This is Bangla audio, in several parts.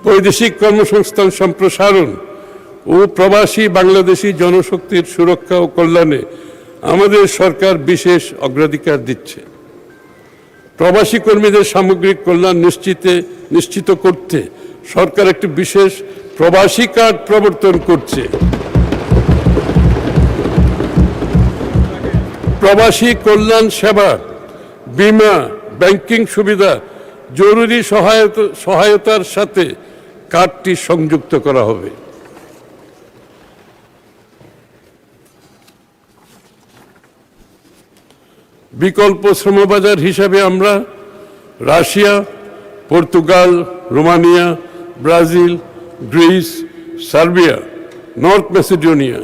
বৈদেশিক কর্মসংস্থান সম্প্রসারণ ও প্রবাসী বাংলাদেশি জনশক্তির সুরক্ষা ও কল্যাণে আমাদের সরকার বিশেষ অগ্রাধিকার দিচ্ছে। প্রবাসী কর্মীদের সামগ্রিক কল্যাণ নিশ্চিত করতে সরকার একটি বিশেষ প্রবাসী কার্ড প্রবর্তন করছে। প্রবাসী কল্যাণ সেবা, বীমা, ব্যাংকিং সুবিধা, জরুরি সহায়তার সাথে কার্ডটি সংযুক্ত করা হবে। বিকল্প শ্রমবাজার হিসাবে আমরা Russia, Portugal, Romania, Brazil, Greece, Serbia, north Macedonia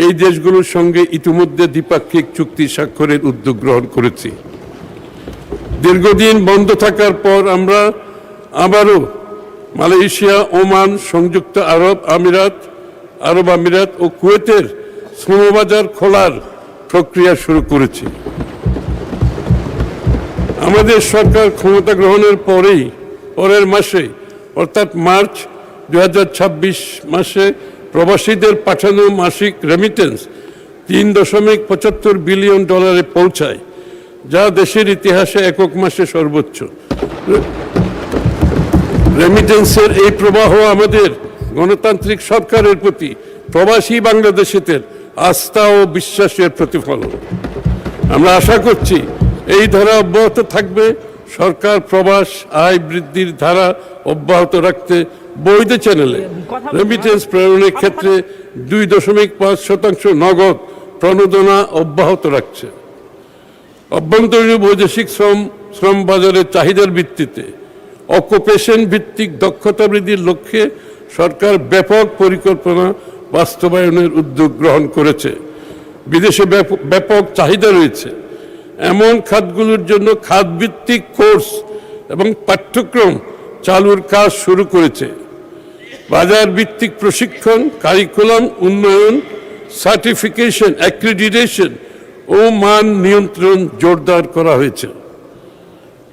এই দেশগুলোর সঙ্গে ইতিমধ্যে দ্বিপাক্ষিক চুক্তি স্বাক্ষরের উদ্যোগ গ্রহণ করেছি। দীর্ঘদিন বন্ধ থাকার পর আমরা আবারও মালয়েশিয়া, ওমান, সংযুক্ত আরব আমিরাত ও কুয়েতের শ্রমবাজার খোলার প্রক্রিয়া শুরু করেছি। আমাদের সরকার ক্ষমতা গ্রহণের পরের মাসে অর্থাৎ মার্চ 2026 মাসে প্রবাসীদের পাঠানো মাসিক রেমিটেন্স $3.75 বিলিয়ন পৌঁছায়, যা দেশের ইতিহাসে একক মাসে সর্বোচ্চ। রেমিটেন্সের এই প্রবাহ আমাদের গণতান্ত্রিক সরকারের প্রতি প্রবাসী বাংলাদেশিদের আস্থা ও বিশ্বাসের প্রতিফলন। আমরা আশা করছি এই ধারা অব্যাহত থাকবে। সরকার প্রবাস আয় বৃদ্ধির ধারা অব্যাহত রাখতে বৈধ চ্যানেলে রেমিটেন্স প্রেরণের ক্ষেত্রে 2.5% নগদ প্রণোদনা অব্যাহত রাখছে। অভ্যন্তরীণ বৈদেশিক শ্রম বাজারের চাহিদার ভিত্তিতে অকুপেশন ভিত্তিক দক্ষতা বৃদ্ধির লক্ষ্যে সরকার ব্যাপক পরিকল্পনা বাস্তবায়নের উদ্যোগ গ্রহণ করেছে। বিদেশে ব্যাপক চাহিদা রয়েছে এমন খাতগুলোর জন্য খাতভিত্তিক কোর্স এবং পাঠ্যক্রম চালুর কাজ শুরু করেছে। বাজার ভিত্তিক প্রশিক্ষণ, কারিকুলাম উন্নয়ন, সার্টিফিকেশন, অ্যাক্রিডিটেশন ও মান নিয়ন্ত্রণ জোরদার করা হয়েছে।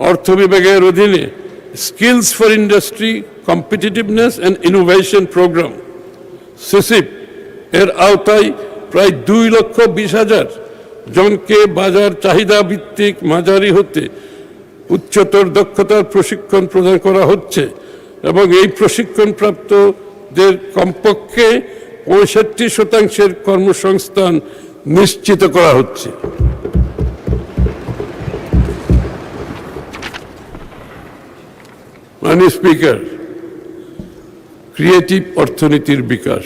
অর্থ বিভাগের অধীনে skills for industry, competitiveness and innovation programme সিসিপ এর আওতায় প্রায় 2,20,000 জনকে বাজার চাহিদা ভিত্তিক মাঝারি হতে উচ্চতর দক্ষতার প্রশিক্ষণ প্রদান করা হচ্ছে এবং এই প্রশিক্ষণপ্রাপ্তদের কমপক্ষে 65% কর্মসংস্থান নিশ্চিত করা হচ্ছে। মাননীয় স্পিকার, ক্রিয়েটিভ অর্থনীতির বিকাশ।